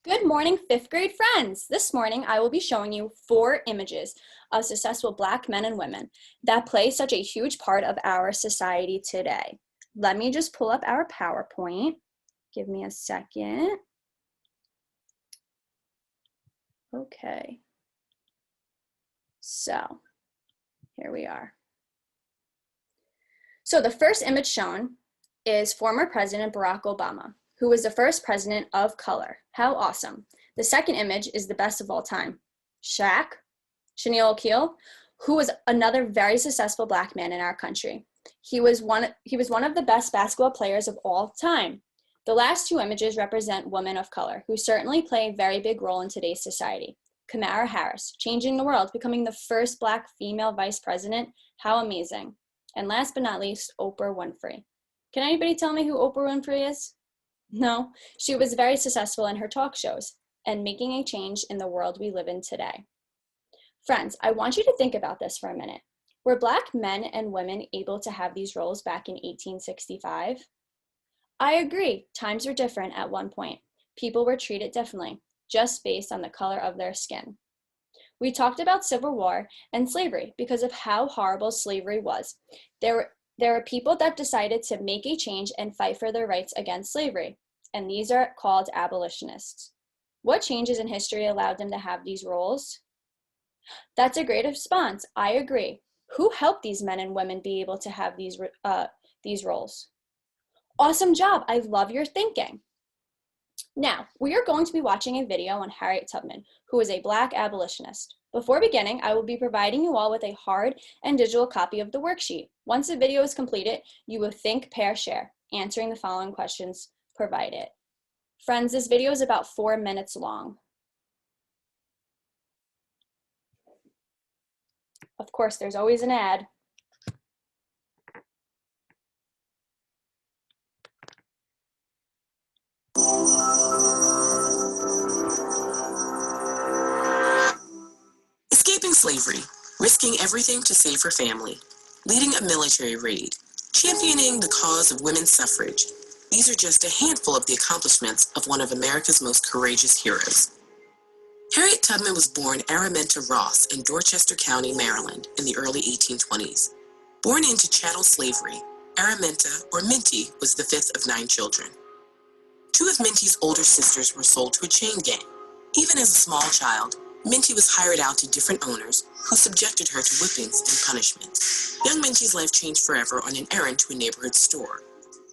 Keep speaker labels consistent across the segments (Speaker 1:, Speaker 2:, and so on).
Speaker 1: Good morning, fifth grade friends. This morning, I will be showing you 4 images of successful Black men and women that play such a huge part of our society today. Let me just pull up our PowerPoint. Give me a second. Okay. So, here we are. So the first image shown is former President Barack Obama, who was the first president of color. How awesome. The second image is the best of all time. Shaq, Shaquille O'Neal, who was another very successful Black man in our country. He was one of the best basketball players of all time. The last 2 images represent women of color, who certainly play a very big role in today's society. Kamala Harris, changing the world, becoming the first Black female vice president. How amazing. And last but not least, Oprah Winfrey. Can anybody tell me who Oprah Winfrey is? No, she was very successful in her talk shows and making a change in the world we live in today. Friends, I want you to think about this for a minute. Were Black men and women able to have these roles back in 1865? I agree, times were different at one point. People were treated differently, just based on the color of their skin. We talked about Civil War and slavery because of how horrible slavery was. There were people that decided to make a change and fight for their rights against slavery, and these are called abolitionists. What changes in history allowed them to have these roles? That's a great response. I agree. Who helped these men and women be able to have these roles? Awesome job. I love your thinking. Now, we are going to be watching a video on Harriet Tubman, who was a Black abolitionist. Before beginning, I will be providing you all with a hard and digital copy of the worksheet. Once the video is completed, you will think, pair, share, answering the following questions provided. Friends, this video is about 4 minutes long. Of course, there's always an ad.
Speaker 2: Escaping slavery, risking everything to save her family, leading a military raid, championing the cause of women's suffrage. These are just a handful of the accomplishments of one of America's most courageous heroes. Harriet Tubman was born Araminta Ross in Dorchester County, Maryland, in the early 1820s. Born into chattel slavery, Araminta, or Minty, was the 5th of 9 children. 2 of Minty's older sisters were sold to a chain gang. Even as a small child, Minty was hired out to different owners who subjected her to whippings and punishments. Young Minty's life changed forever on an errand to a neighborhood store.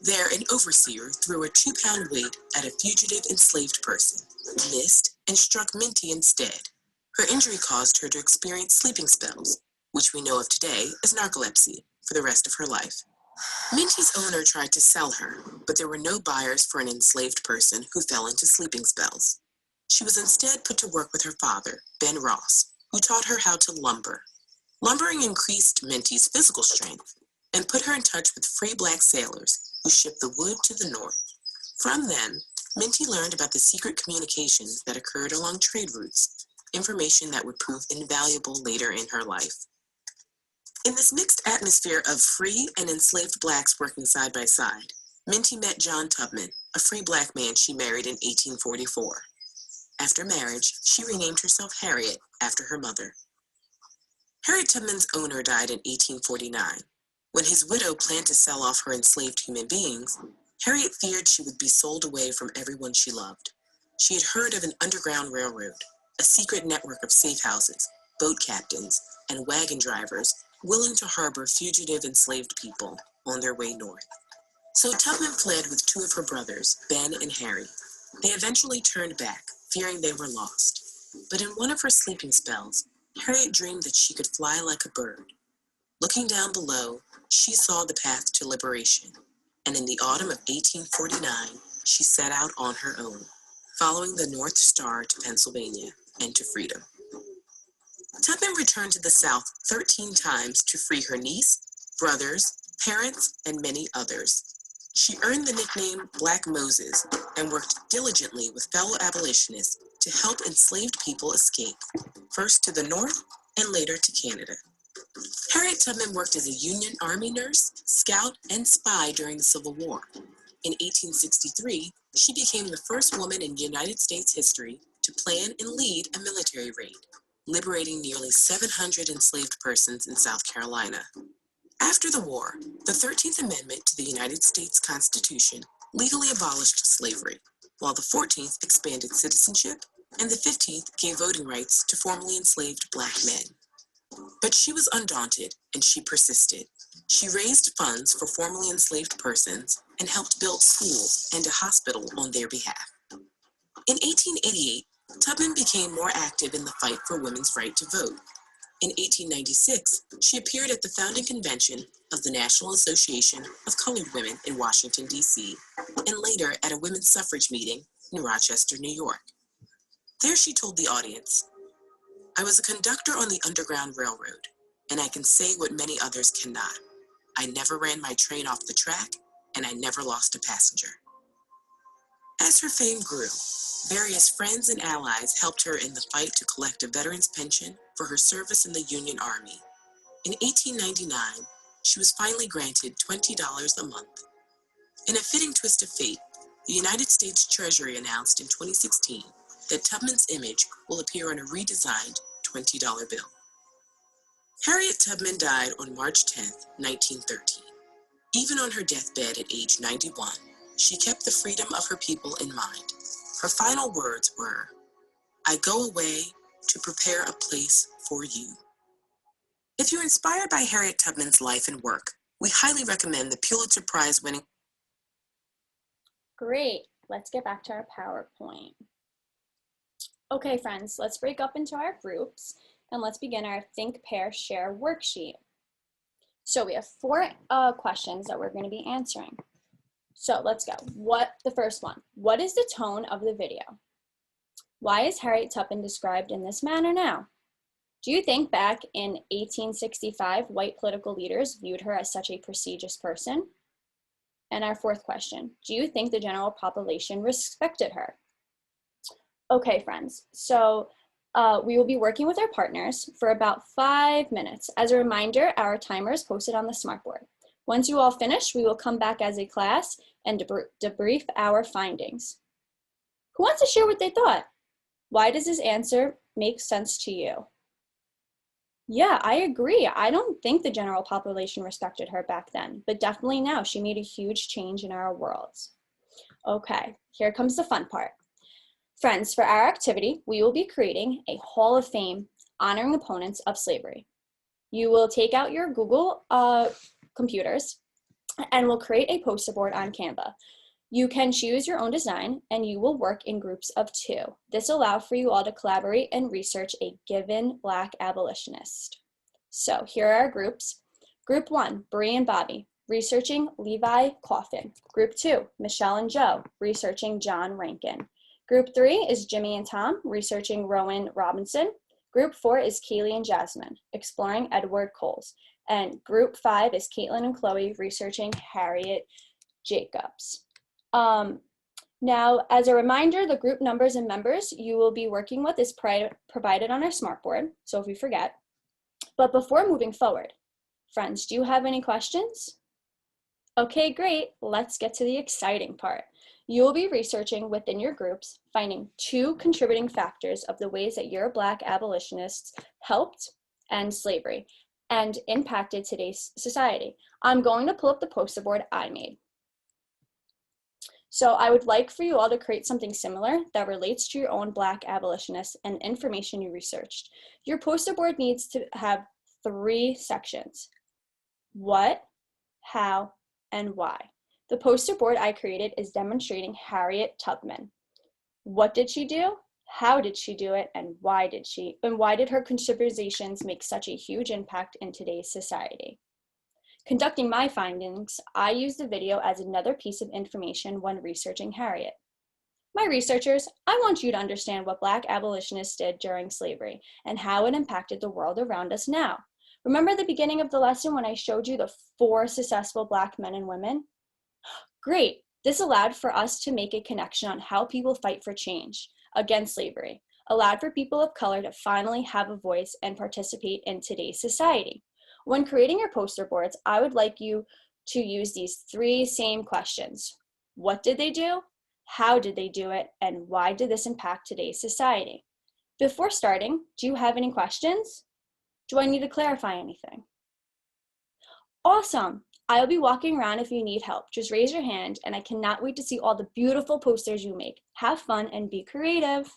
Speaker 2: There, an overseer threw a 2-pound weight at a fugitive enslaved person, missed, and struck Minty instead. Her injury caused her to experience sleeping spells, which we know of today as narcolepsy, for the rest of her life. Minty's owner tried to sell her, but there were no buyers for an enslaved person who fell into sleeping spells. She was instead put to work with her father, Ben Ross, who taught her how to lumber. Lumbering increased Minty's physical strength and put her in touch with free Black sailors who shipped the wood to the north. From them, Minty learned about the secret communications that occurred along trade routes, information that would prove invaluable later in her life. In this mixed atmosphere of free and enslaved Blacks working side by side, Minty met John Tubman, a free Black man she married in 1844. After marriage, she renamed herself Harriet after her mother. Harriet Tubman's owner died in 1849. When his widow planned to sell off her enslaved human beings, Harriet feared she would be sold away from everyone she loved. She had heard of an underground railroad, a secret network of safe houses, boat captains, and wagon drivers willing to harbor fugitive enslaved people on their way north. So Tubman fled with 2 of her brothers, Ben and Harry. They eventually turned back, fearing they were lost. But in one of her sleeping spells, Harriet dreamed that she could fly like a bird. Looking down below, she saw the path to liberation, and in the autumn of 1849, she set out on her own, following the North Star to Pennsylvania and to freedom. Tubman returned to the South 13 times to free her niece, brothers, parents, and many others. She earned the nickname Black Moses and worked diligently with fellow abolitionists to help enslaved people escape, first to the North and later to Canada. Harriet Tubman worked as a Union Army nurse, scout, and spy during the Civil War. In 1863, she became the first woman in United States history to plan and lead a military raid, liberating nearly 700 enslaved persons in South Carolina. After the war, the 13th Amendment to the United States Constitution legally abolished slavery, while the 14th expanded citizenship and the 15th gave voting rights to formerly enslaved Black men. But she was undaunted, and she persisted. She raised funds for formerly enslaved persons and helped build schools and a hospital on their behalf. In 1888, Tubman became more active in the fight for women's right to vote. In 1896, she appeared at the founding convention of the National Association of Colored Women in Washington, D.C., and later at a women's suffrage meeting in Rochester, New York. There she told the audience, "I was a conductor on the Underground Railroad, and I can say what many others cannot. I never ran my train off the track, and I never lost a passenger." As her fame grew, various friends and allies helped her in the fight to collect a veteran's pension for her service in the Union Army. In 1899, she was finally granted $20 a month. In a fitting twist of fate, the United States Treasury announced in 2016 that Tubman's image will appear on a redesigned $20 bill. Harriet Tubman died on March 10, 1913. Even on her deathbed at age 91, she kept the freedom of her people in mind. Her final words were, "I go away to prepare a place for you." If you're inspired by Harriet Tubman's life and work, we highly recommend the Pulitzer Prize winning.
Speaker 1: Great, let's get back to our PowerPoint. Okay, friends, let's break up into our groups and let's begin our Think, Pair, Share worksheet. So we have 4 questions that we're going to be answering. So let's go. The first one, what is the tone of the video? Why is Harriet Tubman described in this manner now? Do you think back in 1865, white political leaders viewed her as such a prestigious person? And our 4th question, do you think the general population respected her? Okay, friends, so we will be working with our partners for about 5 minutes. As a reminder, our timer is posted on the smartboard. Once you all finish, we will come back as a class and debrief our findings. Who wants to share what they thought? Why does this answer make sense to you? Yeah, I agree. I don't think the general population respected her back then, but definitely now. She made a huge change in our worlds. Okay, here comes the fun part. Friends, for our activity, we will be creating a Hall of Fame honoring opponents of slavery. You will take out your Google computers and we'll create a poster board on Canva. You can choose your own design and you will work in groups of 2. This will allow for you all to collaborate and research a given Black abolitionist. So here are our groups. Group 1, Bree and Bobby, researching Levi Coffin. Group 2, Michelle and Joe, researching John Rankin. Group 3 is Jimmy and Tom, researching Rowan Robinson. Group 4 is Kaylee and Jasmine, exploring Edward Coles. And Group 5 is Caitlin and Chloe, researching Harriet Jacobs. Now, as a reminder, the group numbers and members you will be working with is provided on our smartboard, so if you forget. But before moving forward, friends, do you have any questions? Okay, great. Let's get to the exciting part. You will be researching within your groups, finding 2 contributing factors of the ways that your Black abolitionists helped end slavery and impacted today's society. I'm going to pull up the poster board I made. So I would like for you all to create something similar that relates to your own Black abolitionists and information you researched. Your poster board needs to have 3 sections: what, how, and why. The poster board I created is demonstrating Harriet Tubman. What did she do? How did she do it? And why did her contributions make such a huge impact in today's society? Conducting my findings, I used the video as another piece of information when researching Harriet. My researchers, I want you to understand what Black abolitionists did during slavery and how it impacted the world around us now. Remember the beginning of the lesson when I showed you the 4 successful Black men and women? Great. This allowed for us to make a connection on how people fight for change against slavery, allowed for people of color to finally have a voice and participate in today's society. When creating your poster boards, I would like you to use these 3 same questions. What did they do? How did they do it? And why did this impact today's society? Before starting, do you have any questions? Do I need to clarify anything? Awesome! I'll be walking around if you need help. Just raise your hand, and I cannot wait to see all the beautiful posters you make. Have fun and be creative.